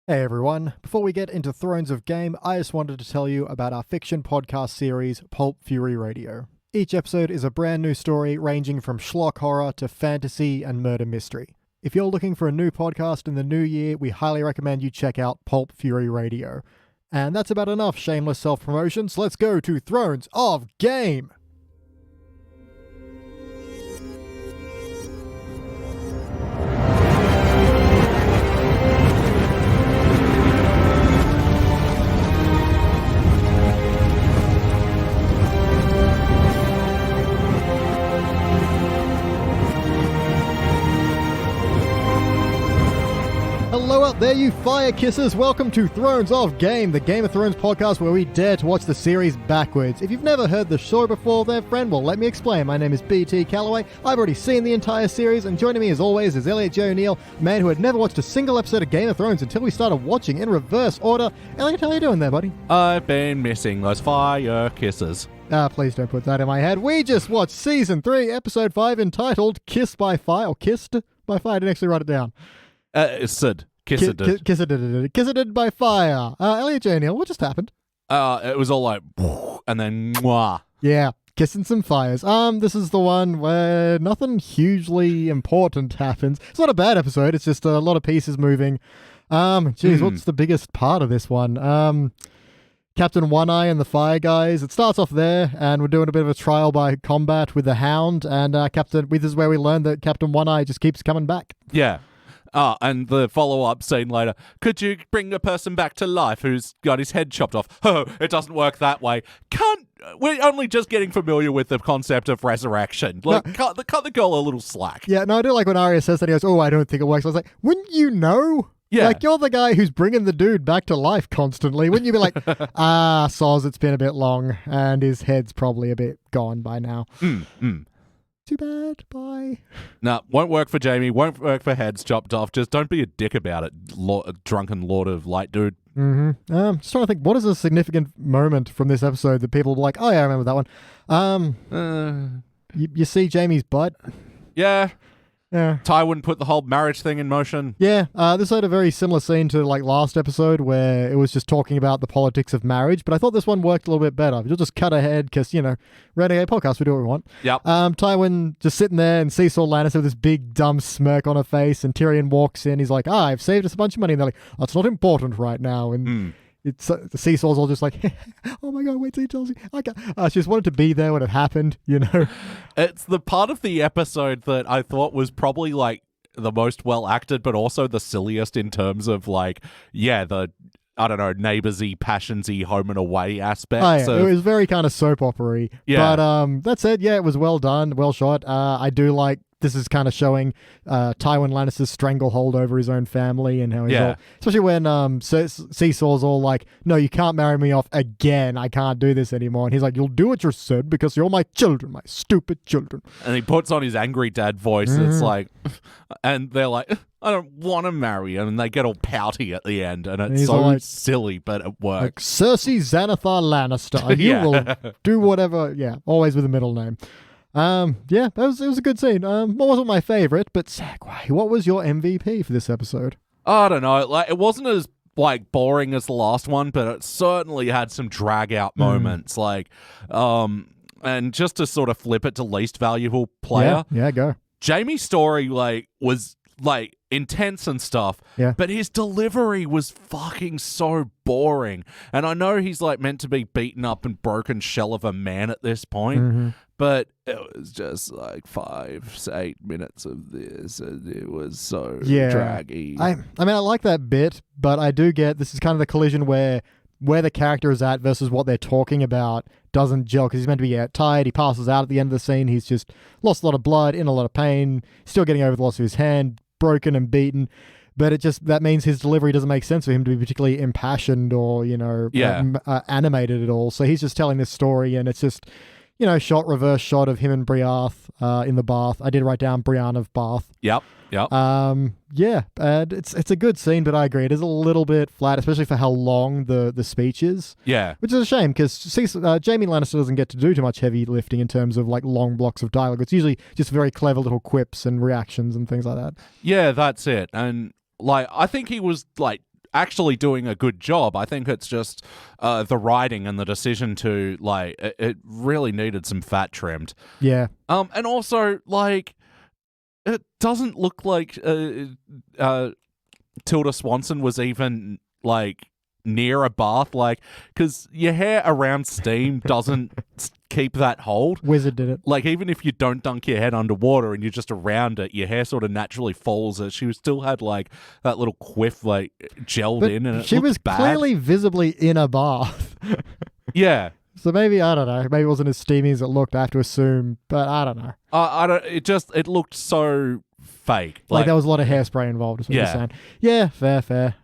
Hey everyone, before we get into Thrones of Game, I just wanted to tell you about our fiction podcast series, Pulp Fury Radio. Each episode is a brand new story ranging from schlock horror to fantasy and murder mystery. If you're looking for a new podcast in the new year, we highly recommend you check out Pulp Fury Radio. And that's about enough shameless self-promotion, so let's go to Thrones of Game! Hello out there, you fire kissers. Welcome to Thrones of Game, the Game of Thrones podcast where we dare to watch the series backwards. If you've never heard the show before there, friend, well, let me explain. My name is B.T. Calloway. I've already seen the entire series, and joining me as always is Elliot Jay O'Neill, a man who had never watched a single episode of Game of Thrones until we started watching in reverse order. Elliot, how you doing there, buddy? I've been missing those fire kisses. Please don't put that in my head. We just watched Season 3, Episode 5, entitled Kiss by Fire, or Kissed by Fire. I didn't actually write it down. Sid. Kisseded by fire. Elliot Jay O'Neill, what just happened? It was all like, and then mwah. Yeah, kissing some fires. This is the one where nothing hugely important happens. It's not a bad episode. It's just a lot of pieces moving. What's the biggest part of this one? Captain One Eye and the Fire Guys. It starts off there, and we're doing a bit of a trial by combat with the Hound, and this is where we learn that Captain One Eye just keeps coming back. Yeah. And the follow-up scene later, could you bring a person back to life who's got his head chopped off? Oh, it doesn't work that way. We're only just getting familiar with the concept of resurrection. Cut the girl a little slack. Yeah, no, I do like when Arya says that. He goes, oh, I don't think it works. I was like, wouldn't you know? Yeah. Like, you're the guy who's bringing the dude back to life constantly. Wouldn't you be like, soz, it's been a bit long, and his head's probably a bit gone by now. Too bad. Bye. No, won't work for Jamie. Won't work for heads chopped off. Just don't be a dick about it, drunken Lord of Light dude. Just trying to think, what is a significant moment from this episode that people will be like, oh yeah, I remember that one. You see Jamie's butt? Yeah. Yeah. Tywin put the whole marriage thing in motion. Yeah, this had a very similar scene to like last episode where it was just talking about the politics of marriage, but I thought this one worked a little bit better. You'll just cut ahead because, Renegade podcast, we do what we want. Yep. Tywin just sitting there and Cecil Lannister with this big dumb smirk on her face, and Tyrion walks in. He's like, I've saved us a bunch of money. And they're like, oh, it's not important right now. And it's the Cecil's all just like, oh my god, wait till he tells you. She just wanted to be there when it happened, It's the part of the episode that I thought was probably like the most well acted, but also the silliest in terms of like, the neighbors-y, passions-y, home and away aspects. It was very kind of soap opera-y. Yeah. But that said, it was well done, well shot. I do like this is kind of showing Tywin Lannister's stranglehold over his own family and how he's all, especially when Cecil's all like, no, you can't marry me off again. I can't do this anymore. And he's like, you'll do what you're said because you're my children, my stupid children. And he puts on his angry dad voice. It's like, and they're like, I don't want to marry him. And they get all pouty at the end. And it's so like, silly, but it works. Like, Cersei Xanathar Lannister. You will do whatever. Yeah, always with a middle name. It was a good scene. What wasn't my favorite, but segue. What was your MVP for this episode? I don't know. Like, it wasn't as boring as the last one, but it certainly had some drag out moments. And just to sort of flip it to least valuable player. Yeah, go. Jamie's story was intense and stuff, but his delivery was fucking so boring. And I know he's meant to be beaten up and broken shell of a man at this point. But it was just 5 to 8 minutes of this, and it was so draggy. I mean, I like that bit, but I do get this is kind of the collision where the character is at versus what they're talking about doesn't gel, because he's meant to be tired. He passes out at the end of the scene. He's just lost a lot of blood, in a lot of pain, still getting over the loss of his hand, broken and beaten. But that means his delivery doesn't make sense for him to be particularly impassioned or, animated at all. So he's just telling this story, and it's just, reverse shot of him and Briarth in the bath. I did write down Brienne of Bath. Yep. And it's a good scene, but I agree it is a little bit flat, especially for how long the speech is. Yeah, which is a shame because Jaime Lannister doesn't get to do too much heavy lifting in terms of long blocks of dialogue. It's usually just very clever little quips and reactions and things like that. Yeah, that's it. And I think he was actually doing a good job. I think it's just the writing and the decision to like it really needed some fat trimmed. Yeah. And also like it doesn't look like Tilda Swanson was even like near a bath, like, because your hair around steam doesn't keep that hold. Wizard did it. Like, even if you don't dunk your head underwater and you're just around it, your hair sort of naturally falls. She still had like that little quiff like gelled But in, and she was bad. clearly visibly in a bath. Yeah. So maybe, I don't know, maybe it wasn't as steamy as it looked, I have to assume, but I don't know. I don't. It looked so fake. Like there was a lot of hairspray involved, is what you're saying. Yeah, fair.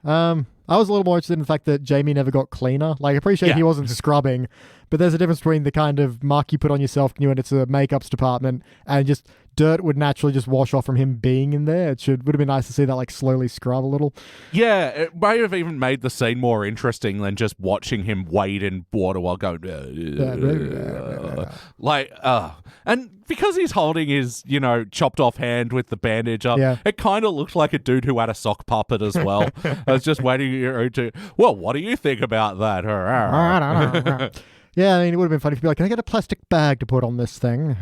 I was a little more interested in the fact that Jamie never got cleaner. Like, I appreciate he wasn't scrubbing, but there's a difference between the kind of muck you put on yourself when it's a makeups department and just dirt would naturally just wash off from him being in there. Would have been nice to see that like slowly scrub a little. Yeah, it may have even made the scene more interesting than just watching him wade in water while going and because he's holding his, chopped off hand with the bandage up, it kind of looked like a dude who had a sock puppet as well. I was just waiting to, well, what do you think about that? I don't know. Yeah, I mean, it would have been funny if you'd be like, can I get a plastic bag to put on this thing?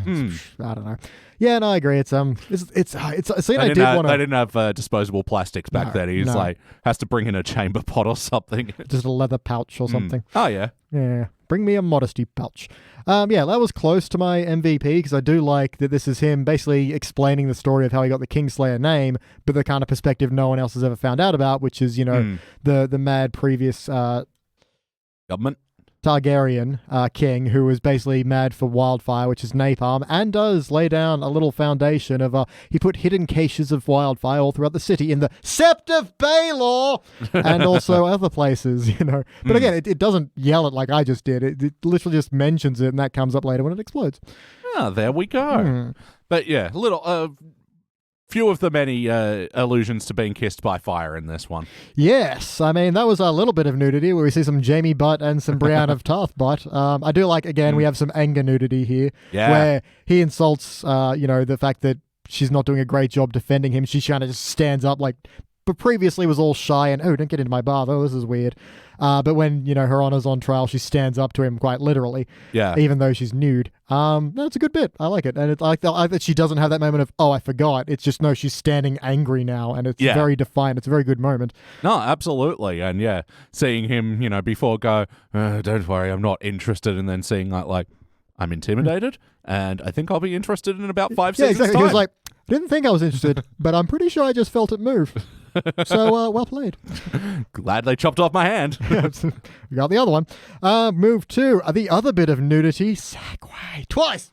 I don't know. Yeah, no, I agree. It's a scene I did want to... They didn't have disposable plastics back then. He's like, has to bring in a chamber pot or something. Just a leather pouch or something. Oh, yeah. Yeah. Bring me a modesty pouch. Yeah, that was close to my MVP because I do like that this is him basically explaining the story of how he got the Kingslayer name, but the kind of perspective no one else has ever found out about, which is, the mad previous... government? Targaryen king who was basically mad for wildfire, which is napalm, and does lay down a little foundation of he put hidden caches of wildfire all throughout the city in the Sept of Baelor and also other places, But again, it doesn't yell it like I just did. It literally just mentions it, and that comes up later when it explodes. Ah, there we go. But yeah, a little... few of the many allusions to being kissed by fire in this one. Yes, I mean, that was a little bit of nudity where we see some Jamie butt and some Brienne of Tarth butt. I do like, again, we have some anger nudity here, where he insults, the fact that she's not doing a great job defending him. She kind of just stands up like, but previously was all shy and, don't get into my bath. Oh, this is weird. But when, her honor's on trial, she stands up to him quite literally. Yeah. Even though she's nude. That's a good bit. I like it. And I like that she doesn't have that moment of, I forgot. It's just, no, she's standing angry now. And it's very defiant. It's a very good moment. No, absolutely. And seeing him, before go, don't worry, I'm not interested. And then seeing like I'm intimidated. And I think I'll be interested in about 5 seconds. Yeah, exactly. He was like, I didn't think I was interested, but I'm pretty sure I just felt it move. So, well played. Glad they chopped off my hand. We got the other one. Move to the other bit of nudity. Segue twice.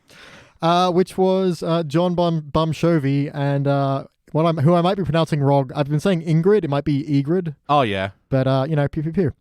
Which was John Bumshovey and who I might be pronouncing wrong. I've been saying Ingrid. It might be Egrid. Oh, yeah. But, pew, pew, pew.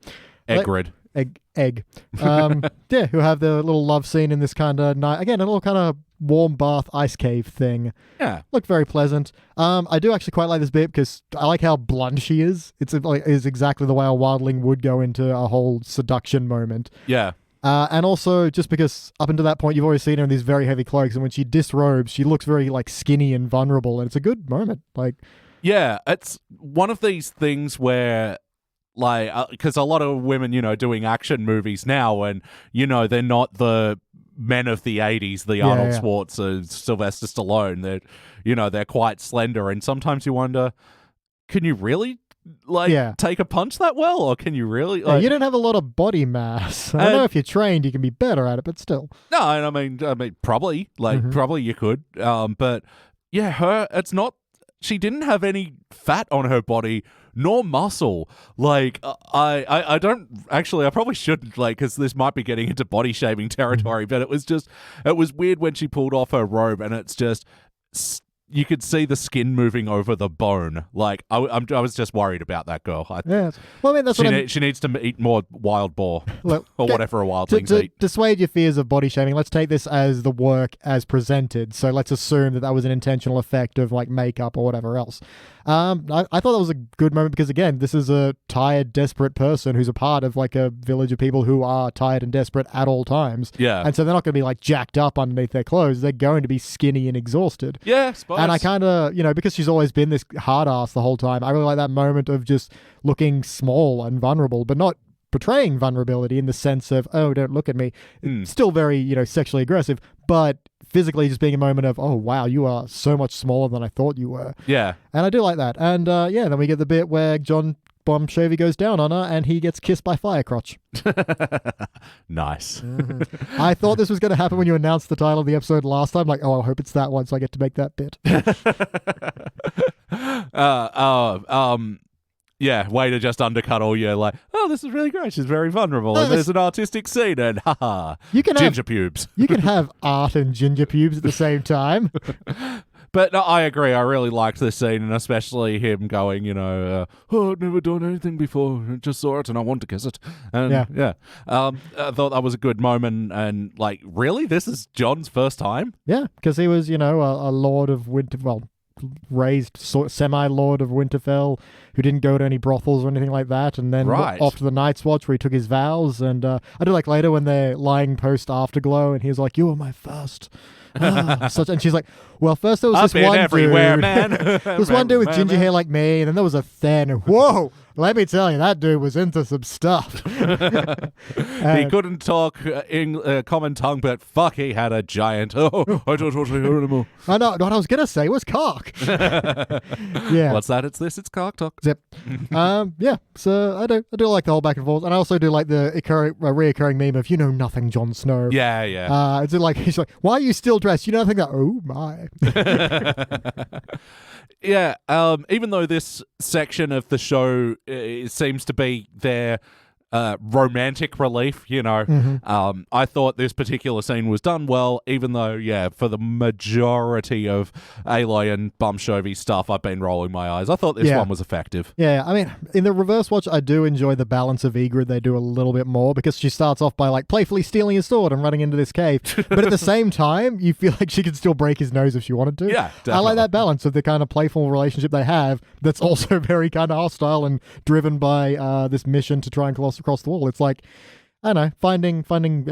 Egrid. Egg. Who have the little love scene in this kind of night. Again, a little kind of warm bath ice cave thing. Yeah. Looked very pleasant. I do actually quite like this bit because I like how blunt she is. It's is exactly the way a wildling would go into a whole seduction moment. Yeah. And also just because up until that point you've always seen her in these very heavy cloaks, and when she disrobes she looks very like skinny and vulnerable, and it's a good moment. Yeah, it's one of these things where because a lot of women, doing action movies now, and, they're not the men of the 80s, the Arnold Schwartz, Sylvester Stallone. They're quite slender, and sometimes you wonder, can you really, take a punch that well, or can you really... you don't have a lot of body mass. I know if you're trained, you can be better at it, but still. No, and I mean, probably, probably you could, but, yeah, it's not... She didn't have any fat on her body, nor muscle. I don't actually. I probably shouldn't, because this might be getting into body shaming territory. But it was weird when she pulled off her robe, and it's just you could see the skin moving over the bone. I was just worried about that girl. Well, I mean, that's she needs to eat more wild boar or whatever a wildlings eat. To dissuade your fears of body shaming, let's take this as the work as presented. So let's assume that was an intentional effect of makeup or whatever else. I thought that was a good moment because, again, this is a tired, desperate person who's a part of like a village of people who are tired and desperate at all times. Yeah. And so they're not going to be like jacked up underneath their clothes. They're going to be skinny and exhausted. Yeah, I suppose. And I kind of, because she's always been this hard ass the whole time, I really like that moment of just looking small and vulnerable, but not portraying vulnerability in the sense of, oh, don't look at me. Still very, sexually aggressive, but physically just being a moment of, oh, wow, you are so much smaller than I thought you were. Yeah. And I do like that. And then we get the bit where John Bon Jovi goes down on her and he gets kissed by Firecrotch. Nice. I thought this was going to happen when you announced the title of the episode last time. Like, oh, I hope it's that one so I get to make that bit. Yeah, way to just undercut all your like, oh, this is really great. She's very vulnerable. And there's an artistic scene and haha, ginger pubes. You can have art and ginger pubes at the same time. But no, I agree. I really liked this scene, and especially him going, oh, I've never done anything before. I just saw it and I want to kiss it. And yeah. I thought that was a good moment. And like, really? This is John's first time? Yeah, because he was, a Lord of Winter, raised semi-Lord of Winterfell who didn't go to any brothels or anything like that, and then off to the Night's Watch where he took his vows. And I do like later when they're lying post Afterglow and he's like, you were my first. And she's like, well, first there was I've this one everywhere, dude. Man. This one dude with ginger hair like me, and then there was a Than. Whoa, let me tell you, that dude was into some stuff. He couldn't talk common tongue, but fuck, he had a giant. Oh, I don't want to hear anymore. I know what I was gonna say was cock. Yeah. What's that? It's cock talk. Zip. Yeah. So I do like the whole back and forth, and I also do like the reoccurring meme of you know nothing, Jon Snow. Yeah. It's like he's like, why are you still dressed? You know nothing. Oh my. Yeah. Even though this section of the show seems to be their romantic relief, I thought this particular scene was done well, even though, for the majority of Aloy and Bon Jovi stuff, I've been rolling my eyes. I thought this one was effective. Yeah, I mean, in the reverse watch, I do enjoy the balance of Ygritte. They do a little bit more because she starts off by like playfully stealing his sword and running into this cave, but at the same time, you feel like she could still break his nose if she wanted to. Yeah, definitely. I like that balance of the kind of playful relationship they have that's also very kind of hostile and driven by this mission to try and cross the wall. It's like, I don't know, finding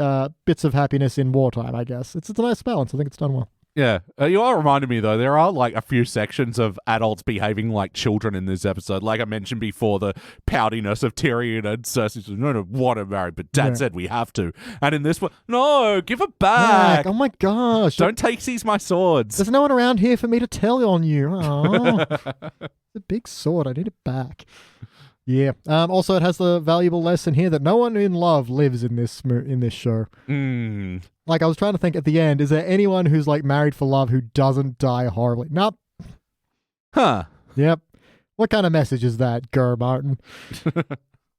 bits of happiness in wartime, I guess. It's a nice balance. I think it's done well. Yeah. You are reminding me, though, there are like a few sections of adults behaving like children in this episode. Like I mentioned before, the poutiness of Tyrion and Cersei says, no, want to marry, but Dad said we have to. And in this one, no, give it back. Oh my gosh. Don't take my swords. There's no one around here for me to tell on you. Oh, it's a big sword. I need it back. Yeah. Also, it has the valuable lesson here that no one in love lives in this show. Like, I was trying to think at the end, is there anyone who's, like, married for love who doesn't die horribly? Nope. Huh. Yep. What kind of message is that, Gur Martin?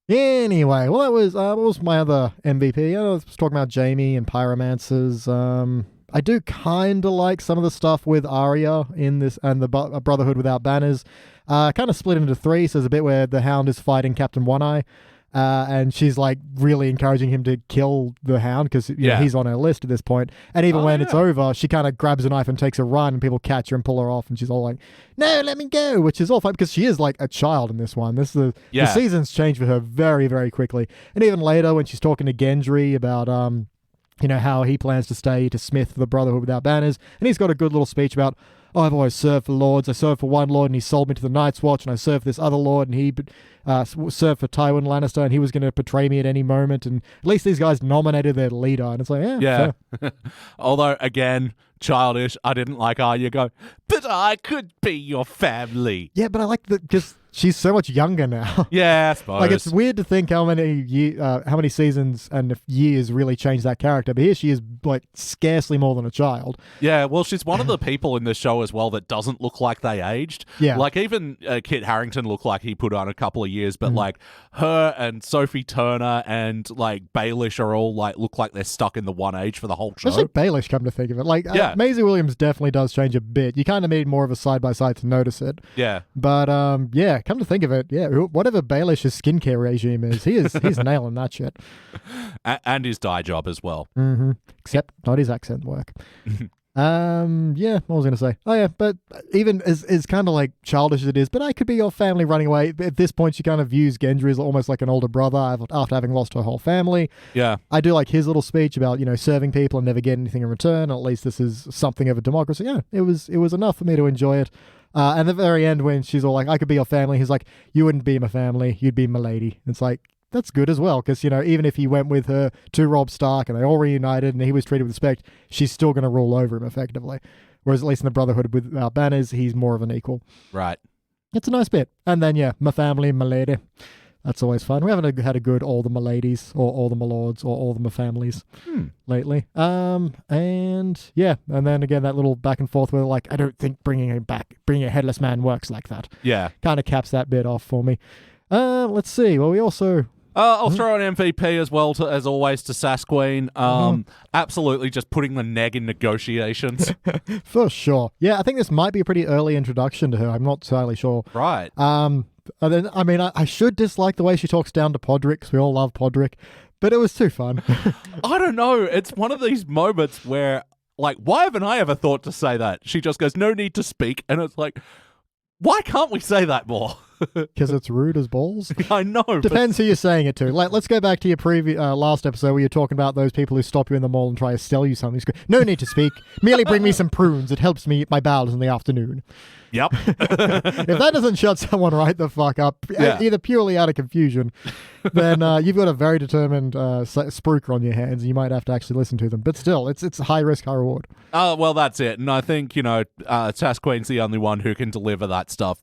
Anyway, well, that was, what was my other MVP? I was talking about Jaime and pyromancers. I do kind of like some of the stuff with Arya in this and the Brotherhood Without Banners. Kind of split into three. So there's a bit where the Hound is fighting Captain One Eye, and she's like really encouraging him to kill the Hound because he's on her list at this point. And even when it's over, she kind of grabs a knife and takes a run, and people catch her and pull her off, and she's all like, "No, let me go," which is all fine because she is like a child in this one. The seasons change for her very, very quickly. And even later when she's talking to Gendry about how he plans to stay to Smith for the Brotherhood Without Banners, and he's got a good little speech about, oh, I've always served for lords. I served for one lord and he sold me to the Night's Watch, and I served for this other lord and he served for Tywin Lannister and he was going to betray me at any moment, and at least these guys nominated their leader, and it's like, yeah. Although, again, childish, I didn't like Arya go, but I could be your family. Yeah, but I like that just she's so much younger now. Yeah, I suppose. Like, it's weird to think how many seasons and years really changed that character. But here she is, like, scarcely more than a child. Yeah, well, she's one of the people in the show as well that doesn't look like they aged. Yeah. Like, even Kit Harington looked like he put on a couple of years, but, like, her and Sophie Turner and, like, Baelish are all, like, look like they're stuck in the one age for the whole show. Especially Baelish, come to think of it. Like, Maisie Williams definitely does change a bit. You kind of need more of a side-by-side to notice it. Yeah. But, come to think of it, whatever Baelish's skincare regime is, he's nailing that shit. And his dye job as well. Except not his accent work. Yeah, what was I going to say? Oh, yeah, but even as kind of like childish as it is, but I could be your family running away. At this point, she kind of views Gendry as almost like an older brother after having lost her whole family. Yeah. I do like his little speech about, serving people and never getting anything in return. At least this is something of a democracy. Yeah, it was enough for me to enjoy it. And at the very end, when she's all like, I could be your family, he's like, you wouldn't be my family, you'd be my lady. It's like, that's good as well, because, even if he went with her to Robb Stark and they all reunited and he was treated with respect, she's still going to rule over him effectively. Whereas at least in the Brotherhood with banners, he's more of an equal. Right. It's a nice bit. And then, yeah, my family, my lady. That's always fun. We haven't had a good all the my ladies or all the my lords or all the my families lately. And yeah, and then again, that little back and forth where like, I don't think bringing a headless man works like that. Yeah. Kind of caps that bit off for me. Let's see. Well, we also... I'll throw an MVP as well, as always, to Sasqueen. Absolutely just putting the neg in negotiations. For sure. Yeah, I think this might be a pretty early introduction to her. I'm not entirely sure. Right. And then, I should dislike the way she talks down to Podrick, because we all love Podrick, but it was too fun. I don't know. It's one of these moments where, like, why haven't I ever thought to say that? She just goes, no need to speak. And it's like, why can't we say that more? Because it's rude as balls. I know. Depends who you're saying it to. Let's go back to your last episode where you're talking about those people who stop you in the mall and try to sell you something. No need to speak. Merely bring me some prunes. It helps me eat my bowels in the afternoon. Yep. If that doesn't shut someone right the fuck up, either purely out of confusion, then you've got a very determined spruiker on your hands, and you might have to actually listen to them. But still, it's high risk, high reward. Well, that's it. And I think, Sasqueen's the only one who can deliver that stuff,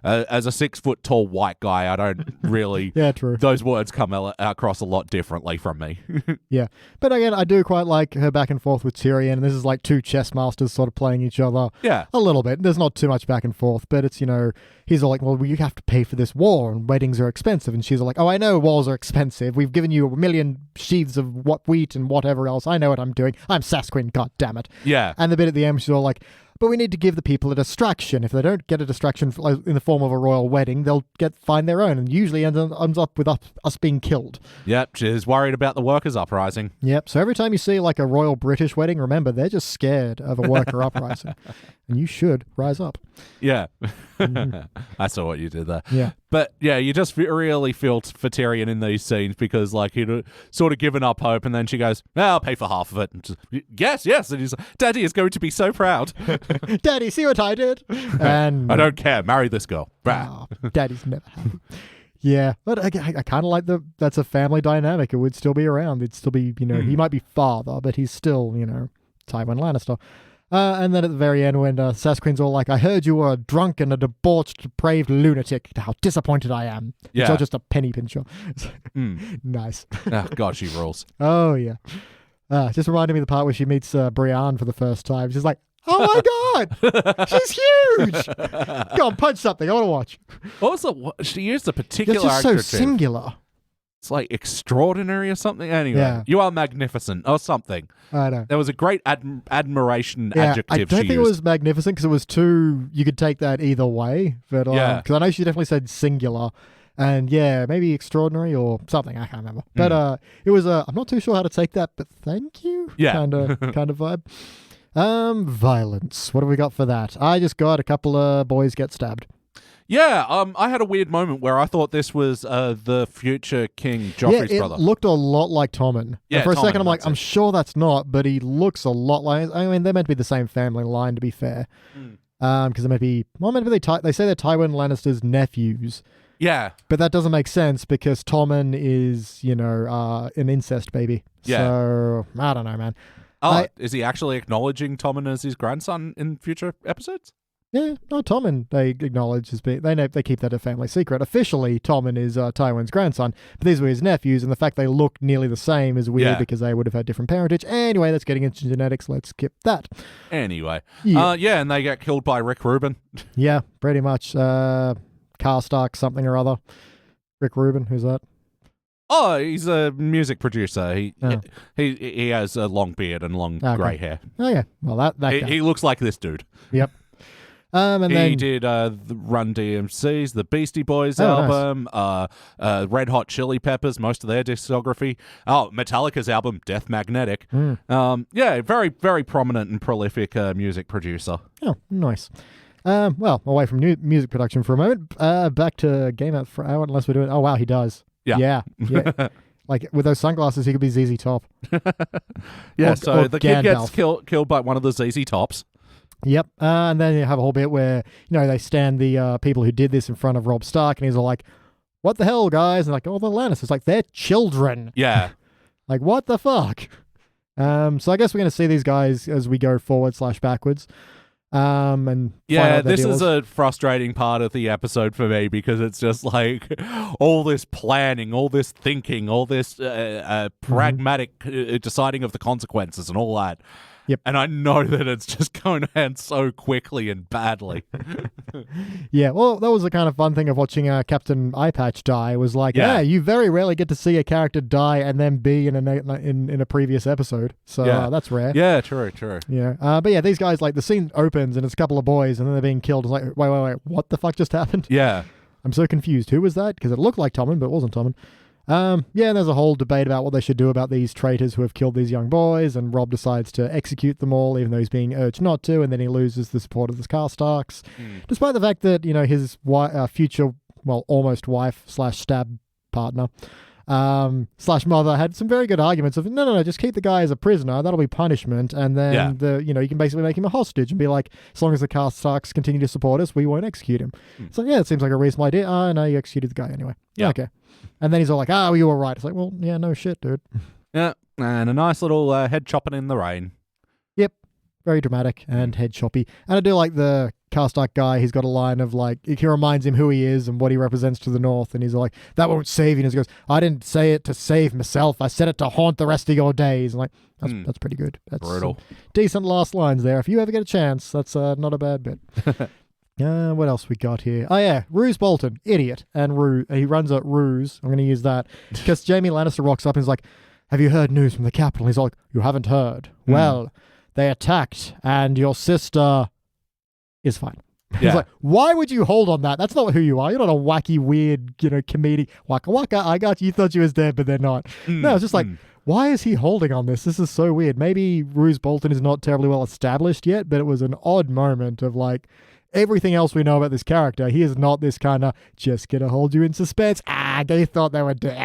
As a 6-foot-tall white guy, I don't really... Yeah, true. Those words come across a lot differently from me. Yeah. But again, I do quite like her back and forth with Tyrion, and this is like two chess masters sort of playing each other. Yeah. A little bit. There's not too much back and forth, but it's, he's all like, well, you have to pay for this war, and weddings are expensive. And she's all like, oh, I know wars are expensive. We've given you 1 million sheaves of wheat and whatever else. I know what I'm doing. I'm Sasqueen, god damn it. Yeah. And the bit at the end, she's all like, but we need to give the people a distraction. If they don't get a distraction in the form of a royal wedding, they'll find their own, and usually ends up with us being killed. Yep, she's worried about the workers' uprising. Yep, so every time you see like a royal British wedding, remember, they're just scared of a worker uprising. And you should rise up. Yeah. I saw what you did there. Yeah. But yeah, you just really feel for Tyrion in these scenes because like he'd sort of given up hope, and then she goes, I'll pay for half of it. And just, yes. And he's like, Daddy is going to be so proud. Daddy, see what I did? And I don't care. Marry this girl. Oh, Daddy's never happy. Yeah, but I kind of like that's a family dynamic. It would still be around. It'd still be, he might be father, but he's still, Tywin Lannister. And then at the very end, when Sasqueen's all like, I heard you were a drunk and a debauched, depraved lunatic. How disappointed I am. Yeah. You're just a penny pincher. Nice. Oh, God, she rules. Oh, yeah. Just reminded me of the part where she meets Brienne for the first time. She's like, oh my God, she's huge. Go on, punch something. I want to watch. Also, she used a particular It's just so adjective. singular. It's like extraordinary or something. Anyway, Yeah. You are magnificent or something. I know. There was a great admiration Yeah, adjective I don't think she it used. was magnificent because it was too. You could take that either way, but because I know she definitely said singular, and yeah, maybe extraordinary or something. I can't remember, but it was. I'm not too sure how to take that, but thank you. Yeah, kind of vibe. Violence. What have we got for that? I just got a couple of boys get stabbed. Yeah, I had a weird moment where I thought this was the future King Joffrey's brother. It looked a lot like Tommen. Yeah, and for a Tommen, second I'm like, that's I'm it. sure that's not, but he looks a lot like. I mean, they're meant to be the same family line, to be fair. Because they might be. Well, maybe they say they're Tywin Lannister's nephews. Yeah, But that doesn't make sense because Tommen is, an incest baby. Yeah. So I don't know, man. Is he actually acknowledging Tommen as his grandson in future episodes? Yeah, no, Tommen they acknowledge as being they keep that a family secret. Officially, Tommen is Tywin's grandson, but these were his nephews, and the fact they look nearly the same is weird because they would have had different parentage. Anyway, that's getting into genetics. Let's skip that. Anyway, Yeah. and they get killed by Rick Rubin. Yeah, pretty much. Karstark something or other. Rick Rubin, who's that? Oh, he's a music producer. He has a long beard and long grey hair. Oh yeah, well that guy. He looks like this dude. Yep. And he then did the Run DMC's, the Beastie Boys Oh, album, Red Hot Chili Peppers, most of their discography. Oh, Metallica's album, Death Magnetic. Yeah, very, very prominent and prolific music producer. Oh, nice. Well, away from music production for a moment. Back to Game Out for Hour, unless we're doing. Oh wow, he does. Yeah. Yeah. Like with those sunglasses, he could be ZZ Top. Yeah. Or So the kid Gandalf. gets killed by one of the ZZ Tops. Yep. And then you have a whole bit where they stand the people who did this in front of Robb Stark, and he's all like, "What the hell, guys?" And like, "Oh, the Lannisters." Like, they're children. Yeah. Like, what the fuck? So I guess we're gonna see these guys as we go forward/backwards. And yeah, this is a frustrating part of the episode for me because it's just like all this planning, all this thinking, all this pragmatic deciding of the consequences and all that. Yep. And I know that it's just going to end so quickly and badly. Yeah, well, that was the kind of fun thing of watching Captain Eyepatch die. Was like, yeah, you very rarely get to see a character die and then be in a previous episode. So that's rare. Yeah, true. Yeah, but yeah, these guys, like, the scene opens and it's a couple of boys and then they're being killed. It's like, wait, what the fuck just happened? Yeah. I'm so confused. Who was that? Because it looked like Tommen, but it wasn't Tommen. Yeah, and there's a whole debate about what they should do about these traitors who have killed these young boys, and Robb decides to execute them all, even though he's being urged not to, and then he loses the support of the Karstarks, despite the fact that, his future, well, almost wife / stab partner, / mother had some very good arguments of, no, just keep the guy as a prisoner, that'll be punishment, and then, you can basically make him a hostage and be like, as long as the Karstarks continue to support us, we won't execute him. So yeah, it seems like a reasonable idea. No, you executed the guy anyway. Yeah. Okay. And then he's all like, well, you were right. It's like, well, yeah, no shit, dude. Yeah, and a nice little head chopping in the rain. Yep. Very dramatic and head choppy. And I do like the Karstark guy. He's got a line of like, he reminds him who he is and what he represents to the North. And he's like, that won't save you. And he goes, I didn't say it to save myself. I said it to haunt the rest of your days. And like, that's pretty good. That's brutal. Decent last lines there. If you ever get a chance, that's not a bad bit. What else we got here? Oh, yeah. Roose Bolton. Idiot. And he runs a ruse. I'm going to use that. Because Jaime Lannister rocks up and is like, have you heard news from the capital? He's like, you haven't heard. Well, they attacked and your sister is fine. He's like, why would you hold on that? That's not who you are. You're not a wacky, weird, comedian. Waka waka, I got you. You thought she was dead, but they're not. No, it's just like, why is he holding on this? This is so weird. Maybe Roose Bolton is not terribly well established yet, but it was an odd moment of like, everything else we know about this character, he is not this kind of just gonna hold you in suspense. They thought they were dead.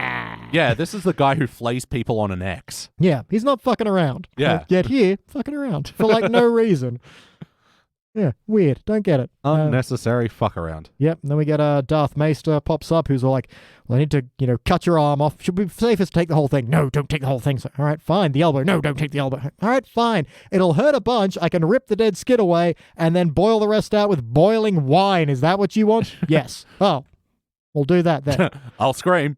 Yeah, this is the guy who flays people on an X. Yeah, he's not fucking around. Yeah. Yet here, fucking around for like no reason. Yeah, weird. Don't get it. Unnecessary fuck around. Yep. And then we get Darth Maester pops up, who's all like, well, I need to, cut your arm off. Should be safest to take the whole thing. No, don't take the whole thing. So, all right, fine. The elbow. No, don't take the elbow. All right, fine. It'll hurt a bunch. I can rip the dead skin away and then boil the rest out with boiling wine. Is that what you want? Yes. Oh, we'll do that then. I'll scream.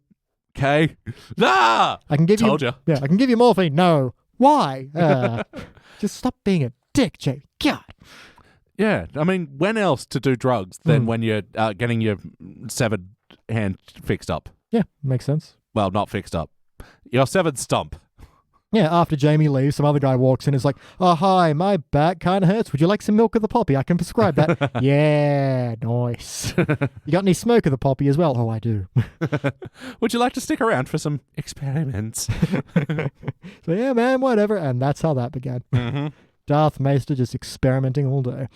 Okay. Ah! I can give Told you. ya. Yeah, I can give you morphine. No. Why? Just stop being a dick, Jay. God. Yeah, I mean, when else to do drugs than when you're getting your severed hand fixed up? Yeah, makes sense. Well, not fixed up. Your severed stump. Yeah, after Jamie leaves, some other guy walks in and is like, oh, hi, my back kind of hurts. Would you like some milk of the poppy? I can prescribe that. Yeah, nice. You got any smoke of the poppy as well? Oh, I do. Would you like to stick around for some experiments? So, yeah, man, whatever. And that's how that began. Darth Maester just experimenting all day.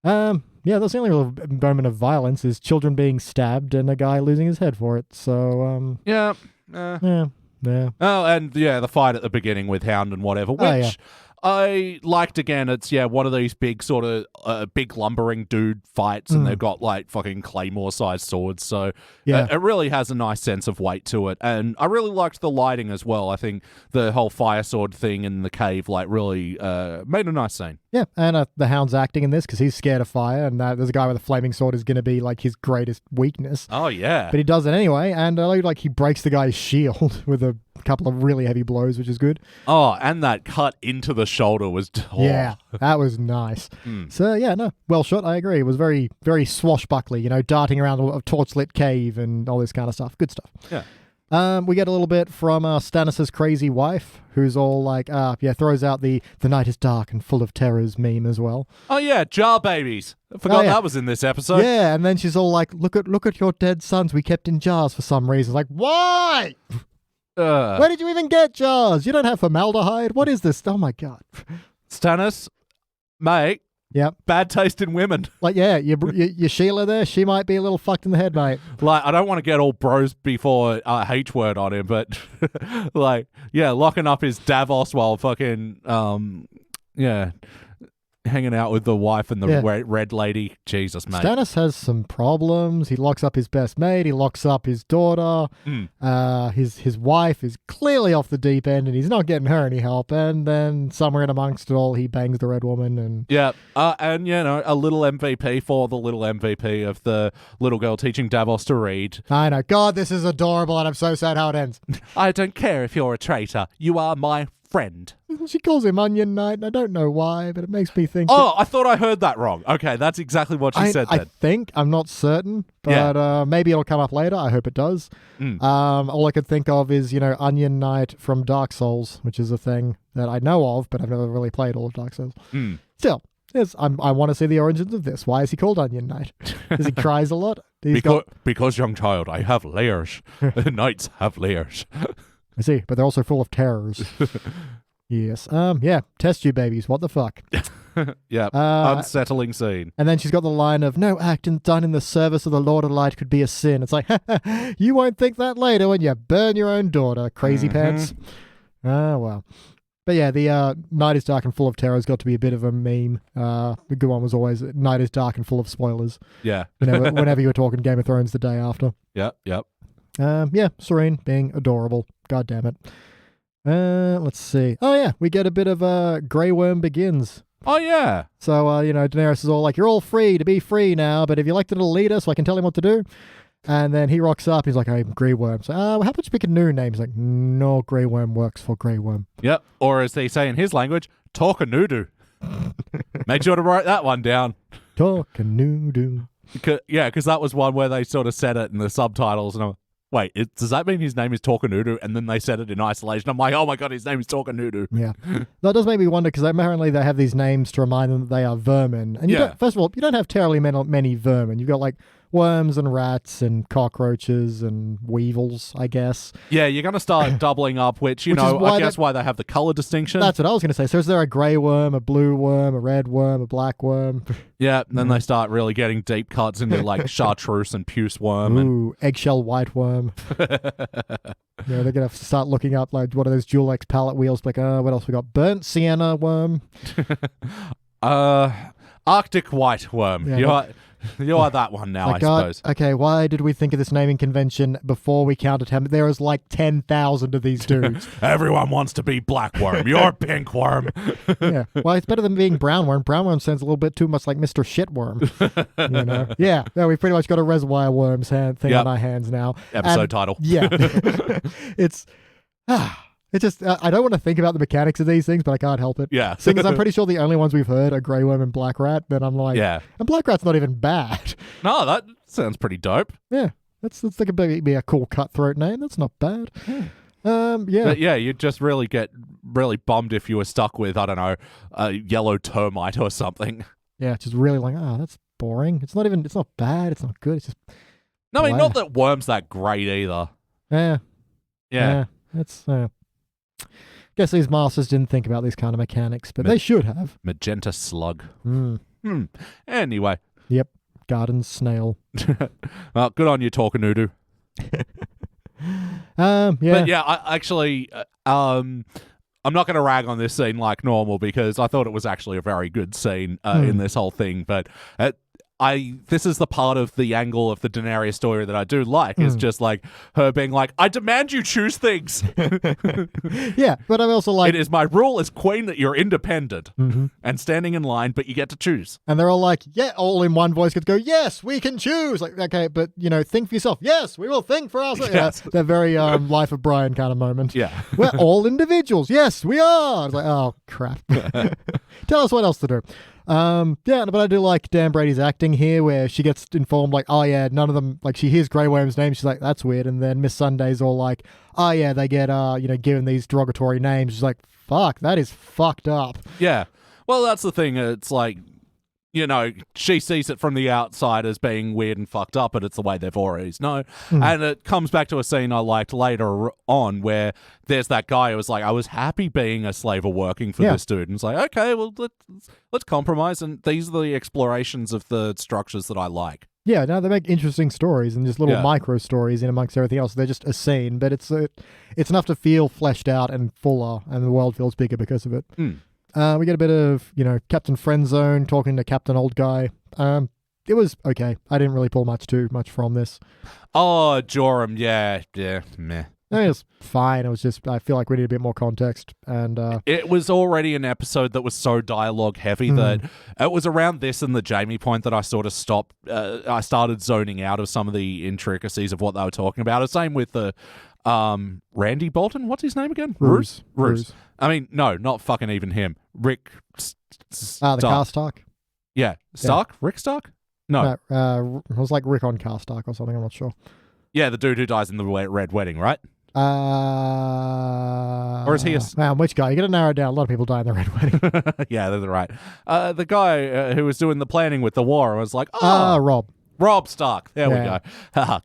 Yeah, that's the only real moment of violence is children being stabbed and a guy losing his head for it. So, yeah. Yeah. Oh, and yeah, the fight at the beginning with Hound and whatever, which I liked again. It's, one of these big sort of big lumbering dude fights, and they've got like fucking Claymore-sized swords. So it really has a nice sense of weight to it. And I really liked the lighting as well. I think the whole fire sword thing in the cave like really made a nice scene. Yeah, and the Hound's acting in this because he's scared of fire, and there's a guy with a flaming sword is going to be like his greatest weakness. Oh, yeah. But he does it anyway, and like he breaks the guy's shield with a couple of really heavy blows, which is good. Oh, and that cut into the shoulder was... Oh. Yeah, that was nice. So, yeah, no, well shot, I agree. It was very, very swashbuckly, darting around a torch-lit cave and all this kind of stuff. Good stuff. Yeah. We get a little bit from Stannis' crazy wife, who's all like, throws out the night is dark and full of terrors meme as well. Oh yeah, jar babies. I forgot that was in this episode. Yeah, and then she's all like, look at your dead sons we kept in jars for some reason. Like, why? Where did you even get jars? You don't have formaldehyde? What is this? Oh my God. Stannis, mate. Yep. Bad taste in women. Like, yeah, your Sheila there, she might be a little fucked in the head, mate. Like, I don't want to get all bros before H word on him, but like, yeah, locking up his Davos while fucking, hanging out with the wife and the red lady. Jesus, mate. Stannis has some problems. He locks up his best mate. He locks up his daughter. His wife is clearly off the deep end, and he's not getting her any help. And then somewhere in amongst it all, he bangs the red woman. And and a little MVP for the little MVP of the little girl teaching Davos to read. I know. God, this is adorable, and I'm so sad how it ends. I don't care if you're a traitor. You are my friend. She calls him Onion Knight, and I don't know why, but it makes me think... Oh, I thought I heard that wrong. Okay, that's exactly what she said then. I think. I'm not certain, but maybe it'll come up later. I hope it does. All I could think of is, Onion Knight from Dark Souls, which is a thing that I know of, but I've never really played all of Dark Souls. Still, yes, I want to see the origins of this. Why is he called Onion Knight? Because he cries a lot? Because, young child, I have layers. Knights have layers. I see, but they're also full of terrors. Yes. Test tube babies. What the fuck? Unsettling scene. And then she's got the line of, no act done in the service of the Lord of Light could be a sin. It's like, you won't think that later when you burn your own daughter, crazy pants. Oh, well. But yeah, the Night is Dark and Full of Terrors got to be a bit of a meme. The good one was always Night is Dark and Full of Spoilers. Yeah. Whenever you were talking Game of Thrones the day after. Yep. Serene being adorable. God damn it. Let's see. Oh yeah, we get a bit of Grey Worm Begins. Oh yeah. So Daenerys is all like, you're all free to be free now, but have you elected a leader so I can tell him what to do? And then he rocks up, he's like, I'm Grey Worm. So how about you pick a new name? He's like, no, Grey Worm works for Grey Worm. Yep. Or as they say in his language, talk-a-noo-doo. Make sure to write that one down. Talk-a-noo-doo. Because that was one where they sort of said it in the subtitles, and I'm wait, does that mean his name is Talkanudu? And then they said it in isolation. I'm like, oh my God, his name is Talkanudu. Yeah. That does make me wonder, because apparently they have these names to remind them that they are vermin. And first of all, you don't have terribly many vermin. You've got like worms and rats and cockroaches and weevils, I guess. Yeah, you're going to start doubling up, which I guess why they have the color distinction. That's what I was going to say. So is there a grey worm, a blue worm, a red worm, a black worm? Yeah, and then they start really getting deep cuts into like chartreuse and puce worm. Ooh, eggshell white worm. They're going to have to start looking up like what are those Dual X palette wheels? Like, what else we got? Burnt sienna worm. Arctic white worm. Yeah, you are that one now, I suppose. Okay, why did we think of this naming convention before we counted him? There was like 10,000 of these dudes. Everyone wants to be black worm. You're pink worm. Yeah, well, it's better than being brown worm. Brown worm sounds a little bit too much like Mr. Shitworm. Yeah, we've pretty much got a Reservoir Worms thing on our hands now. Episode title. Yeah. It's just, I don't want to think about the mechanics of these things, but I can't help it. Yeah. Seeing as I'm pretty sure the only ones we've heard are Grey Worm and Black Rat, then I'm like, and Black Rat's not even bad. No, that sounds pretty dope. Yeah. That's like a cool cutthroat name. That's not bad. But yeah, you'd just really get really bummed if you were stuck with, I don't know, a yellow termite or something. Yeah, just really like, that's boring. It's not bad. It's not good. It's just no, I mean, not that Worm's that great either. Yeah. It's guess these masters didn't think about these kind of mechanics, but they should have. Magenta slug. Anyway. Yep. Garden snail. Well, good on you, Talkanudu. Yeah. But yeah, I actually, I'm not going to rag on this scene like normal because I thought it was actually a very good scene in this whole thing, but this is the part of the angle of the Daenerys story that I do like, is just like her being like, I demand you choose things. Yeah, but I'm also like... It is my rule as queen that you're independent and standing in line, but you get to choose. And they're all like, all in one voice get to go, yes, we can choose. Like, okay, but, think for yourself. Yes, we will think for ourselves. Yes. That very Life of Brian kind of moment. Yeah. We're all individuals. Yes, we are. It's like, oh, crap. Tell us what else to do. Yeah, but I do like Dan Brady's acting here, where she gets informed, like, oh yeah, none of them, like, she hears Grey Worm's name, she's like, that's weird, and then Miss Sunday's all like, oh yeah, they get, given these derogatory names. She's like, fuck, that is fucked up. Yeah. Well, that's the thing. It's like, she sees it from the outside as being weird and fucked up, but it's the way they've always known. And it comes back to a scene I liked later on where there's that guy who was like, I was happy being a slave or working for this dude. And it's like, okay, well, let's compromise. And these are the explorations of the structures that I like. Yeah, no, they make interesting stories and just little micro stories in amongst everything else. They're just a scene, but it's enough to feel fleshed out and fuller, and the world feels bigger because of it. We get a bit of, Captain Friendzone talking to Captain Old Guy. It was okay. I didn't really pull too much from this. Oh, Joram, yeah, meh. It was fine. It was just, I feel like we need a bit more context. And it was already an episode that was so dialogue heavy that it was around this and the Jamie point that I sort of stopped. I started zoning out of some of the intricacies of what they were talking about. Same with the Randy Bolton. What's his name again? Ruse. I mean, no, not fucking even him. Rick Stark. The Carstark? Yeah. Stark? Yeah. Rick Stark? No. It was like Rick on Carstark or something, I'm not sure. Yeah, the dude who dies in the Red Wedding, right? Or is he Man, which guy? You got to narrow it down. A lot of people die in the Red Wedding. Yeah, that's right. The guy who was doing the planning with the war was like, Rob Stark. There we go.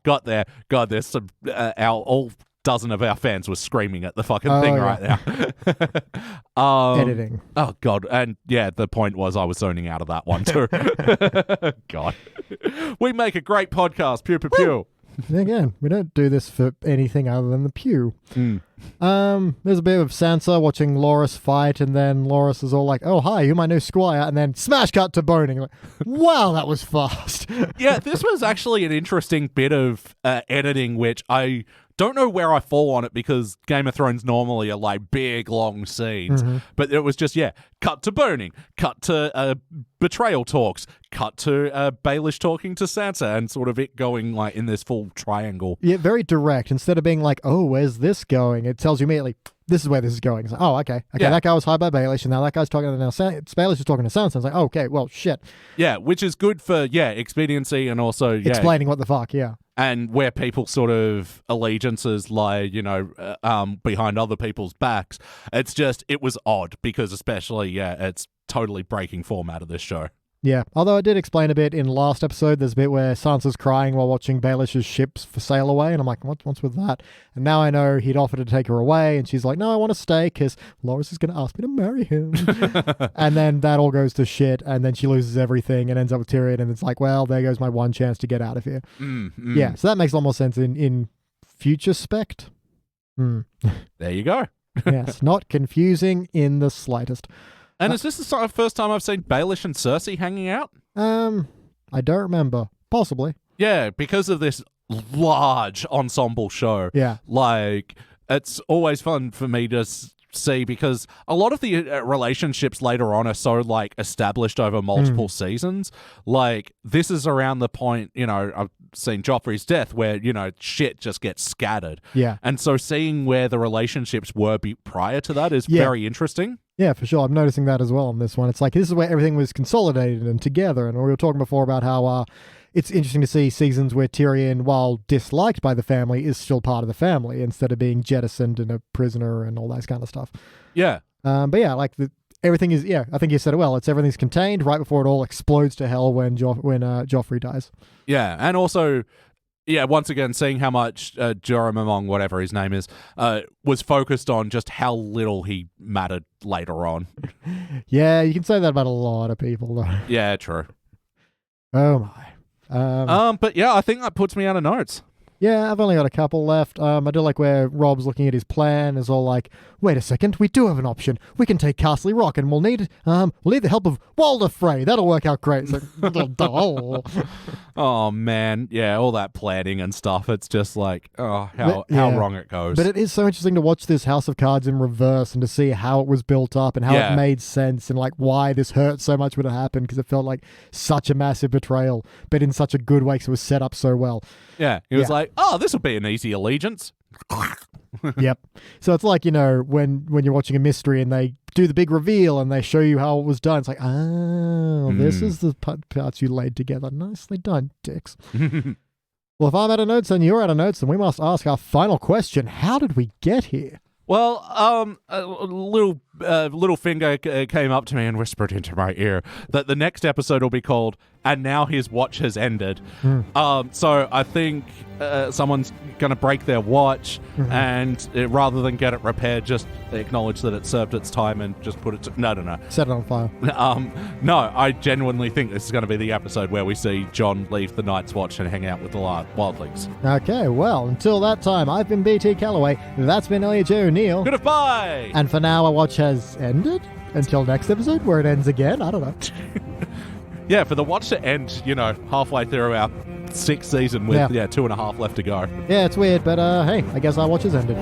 Got there. God, there's some all dozen of our fans were screaming at the fucking thing right now. Editing. Oh, God. And yeah, the point was I was zoning out of that one too. God. We make a great podcast. Pew, pew, pew. Again, we don't do this for anything other than the pew. There's a bit of Sansa watching Loras fight, and then Loras is all like, oh, hi, you're my new squire, and then smash cut to boning. Like, wow, that was fast. Yeah, this was actually an interesting bit of editing, which I don't know where I fall on it, because Game of Thrones normally are like big, long scenes. But it was just, cut to boning, cut to betrayal talks, cut to Baelish talking to Sansa, and sort of it going like in this full triangle. Yeah, very direct. Instead of being like, oh, where's this going? It tells you immediately, this is where this is going. It's like, oh, okay. That guy was hired by Baelish, and now that guy's talking to Baelish is talking to Sansa. It's like, oh, okay, well, shit. Yeah, which is good for, expediency and also, explaining what the fuck, and where people's sort of allegiances lie, behind other people's backs. It's just, it was odd because especially, it's totally breaking format of this show. Yeah, although I did explain a bit in last episode, there's a bit where Sansa's crying while watching Baelish's ships sail away, and I'm like, what's with that? And now I know he'd offered to take her away, and she's like, no, I want to stay because Loras is going to ask me to marry him. And then that all goes to shit, and then she loses everything and ends up with Tyrion, and it's like, well, there goes my one chance to get out of here. Yeah, so that makes a lot more sense in future spect. There you go. Yes, not confusing in the slightest. And is this the first time I've seen Baelish and Cersei hanging out? I don't remember. Possibly. Yeah, because of this large ensemble show. Yeah. Like, it's always fun for me to see, because a lot of the relationships later on are so, like, established over multiple seasons. Like, this is around the point, I've seen Joffrey's death where, shit just gets scattered. Yeah. And so seeing where the relationships were prior to that is very interesting. Yeah, for sure. I'm noticing that as well on this one. It's like, this is where everything was consolidated and together. And we were talking before about how it's interesting to see seasons where Tyrion, while disliked by the family, is still part of the family instead of being jettisoned and a prisoner and all that kind of stuff. Yeah. But yeah, like everything is, I think you said it well. It's everything's contained right before it all explodes to hell when Joffrey dies. Yeah, and also, once again, seeing how much Joram, whatever his name is, was focused on just how little he mattered later on. Yeah, you can say that about a lot of people, though. Yeah, true. Oh, my. But yeah, I think that puts me out of notes. Yeah, I've only got a couple left. I do like where Rob's looking at his plan, is all like, wait a second, we do have an option. We can take Castle Rock, and we'll need the help of Walder Frey. That'll work out great. It's like, oh man, yeah, all that planning and stuff. It's just like, how wrong it goes. But it is so interesting to watch this House of Cards in reverse and to see how it was built up and how it made sense and like why this hurt so much when it happened, because it felt like such a massive betrayal, but in such a good way because it was set up so well. Yeah, it was like, oh, this will be an easy allegiance. Yep. So it's like, when you're watching a mystery and they do the big reveal and they show you how it was done. It's like, oh, this is the parts you laid together. Nicely done, dicks. Well, if I'm out of notes and you're out of notes, then we must ask our final question. How did we get here? Well, a little finger came up to me and whispered into my ear that the next episode will be called "And Now His Watch Has Ended." So I think someone's going to break their watch and rather than get it repaired, just acknowledge that it served its time and just put it to... No. Set it on fire. No, I genuinely think this is going to be the episode where we see John leave the Night's Watch and hang out with the wildlings. Okay, well, until that time, I've been BT Calloway. That's been Elliot Jay O'Neill. Goodbye! And for now, our watch has ended. Until next episode, where it ends again. I don't know. Yeah, for the watch to end, halfway through our 6th season with 2.5 left to go. Yeah, it's weird, but hey, I guess our watch has ended.